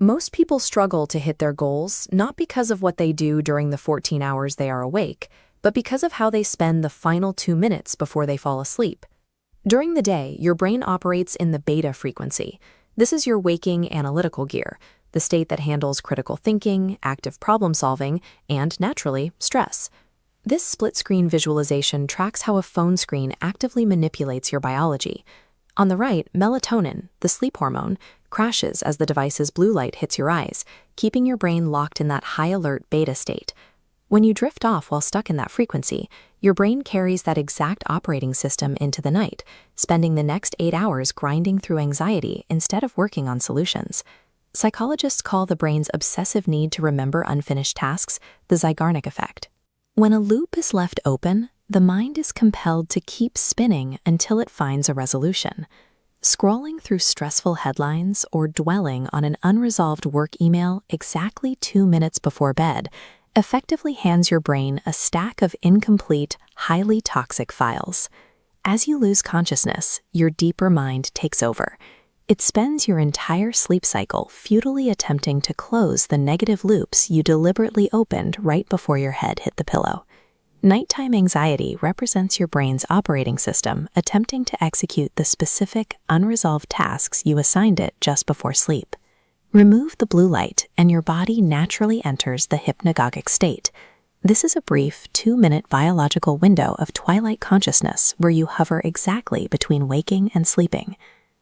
Most people struggle to hit their goals, not because of what they do during the 14 hours they are awake, but because of how they spend the final 2 minutes before they fall asleep. During the day, your brain operates in the beta frequency. This is your waking analytical gear, the state that handles critical thinking, active problem-solving, and, naturally, stress. This split-screen visualization tracks how a phone screen actively manipulates your biology. On the right, melatonin, the sleep hormone, crashes as the device's blue light hits your eyes, keeping your brain locked in that high-alert beta state. When you drift off while stuck in that frequency, your brain carries that exact operating system into the night, spending the next 8 hours grinding through anxiety instead of working on solutions. Psychologists call the brain's obsessive need to remember unfinished tasks the Zeigarnik effect. When a loop is left open, the mind is compelled to keep spinning until it finds a resolution. Scrolling through stressful headlines or dwelling on an unresolved work email exactly 2 minutes before bed effectively hands your brain a stack of incomplete, highly toxic files. As you lose consciousness, your deeper mind takes over. It spends your entire sleep cycle futilely attempting to close the negative loops you deliberately opened right before your head hit the pillow. Nighttime anxiety represents your brain's operating system attempting to execute the specific, unresolved tasks you assigned it just before sleep. Remove the blue light, and your body naturally enters the hypnagogic state. This is a brief 2-minute biological window of twilight consciousness where you hover exactly between waking and sleeping.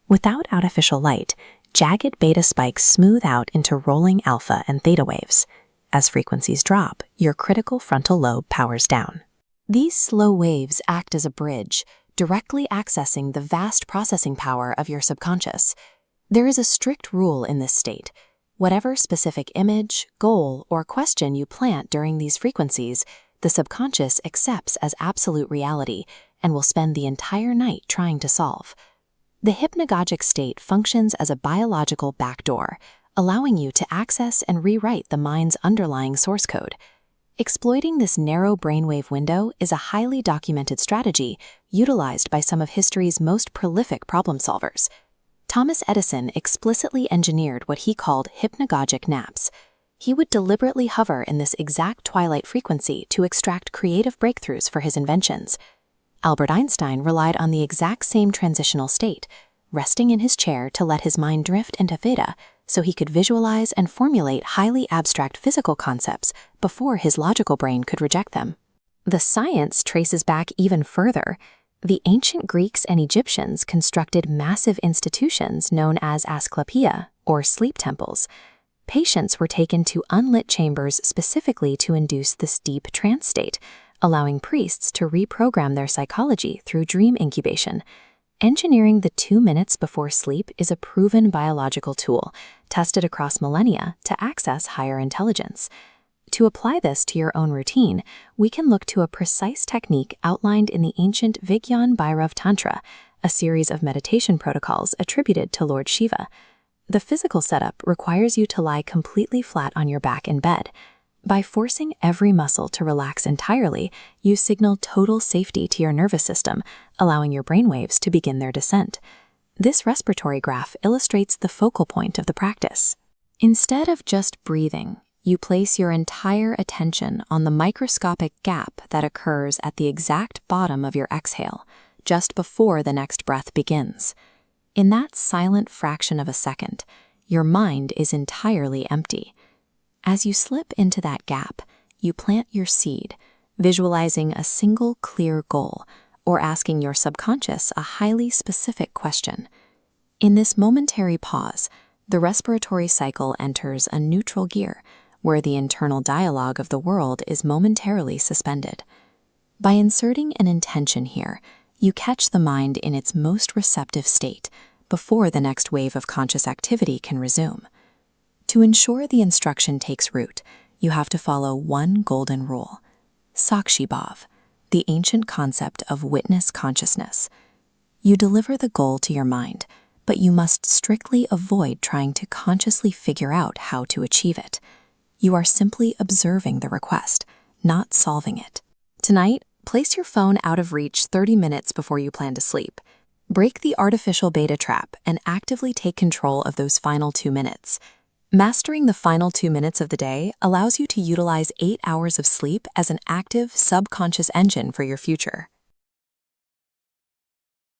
Without artificial light, jagged beta spikes smooth out into rolling alpha and theta waves. As frequencies drop, your critical frontal lobe powers down. These slow waves act as a bridge, directly accessing the vast processing power of your subconscious. There is a strict rule in this state. Whatever specific image, goal, or question you plant during these frequencies, the subconscious accepts as absolute reality and will spend the entire night trying to solve. The hypnagogic state functions as a biological backdoor, allowing you to access and rewrite the mind's underlying source code. Exploiting this narrow brainwave window is a highly documented strategy utilized by some of history's most prolific problem solvers. Thomas Edison explicitly engineered what he called hypnagogic naps. He would deliberately hover in this exact twilight frequency to extract creative breakthroughs for his inventions. Albert Einstein relied on the exact same transitional state, resting in his chair to let his mind drift into theta so he could visualize and formulate highly abstract physical concepts before his logical brain could reject them. The science traces back even further. The ancient Greeks and Egyptians constructed massive institutions known as asclepia, or sleep temples. Patients were taken to unlit chambers specifically to induce this deep trance state, allowing priests to reprogram their psychology through dream incubation. Engineering the 2 minutes before sleep is a proven biological tool, tested across millennia to access higher intelligence. To apply this to your own routine, we can look to a precise technique outlined in the ancient Vigyan Bhairav Tantra, a series of meditation protocols attributed to Lord Shiva. The physical setup requires you to lie completely flat on your back in bed. By forcing every muscle to relax entirely, you signal total safety to your nervous system, allowing your brainwaves to begin their descent. This respiratory graph illustrates the focal point of the practice. Instead of just breathing, you place your entire attention on the microscopic gap that occurs at the exact bottom of your exhale, just before the next breath begins. In that silent fraction of a second, your mind is entirely empty. As you slip into that gap, you plant your seed, visualizing a single clear goal or asking your subconscious a highly specific question. In this momentary pause, the respiratory cycle enters a neutral gear, where the internal dialogue of the world is momentarily suspended. By inserting an intention here, you catch the mind in its most receptive state before the next wave of conscious activity can resume. To ensure the instruction takes root, you have to follow one golden rule: Sakshibhav, the ancient concept of witness consciousness. You deliver the goal to your mind, but you must strictly avoid trying to consciously figure out how to achieve it. You are simply observing the request, not solving it. Tonight, place your phone out of reach 30 minutes before you plan to sleep. Break the artificial beta trap and actively take control of those final 2 minutes. Mastering the final 2 minutes of the day allows you to utilize 8 hours of sleep as an active, subconscious engine for your future.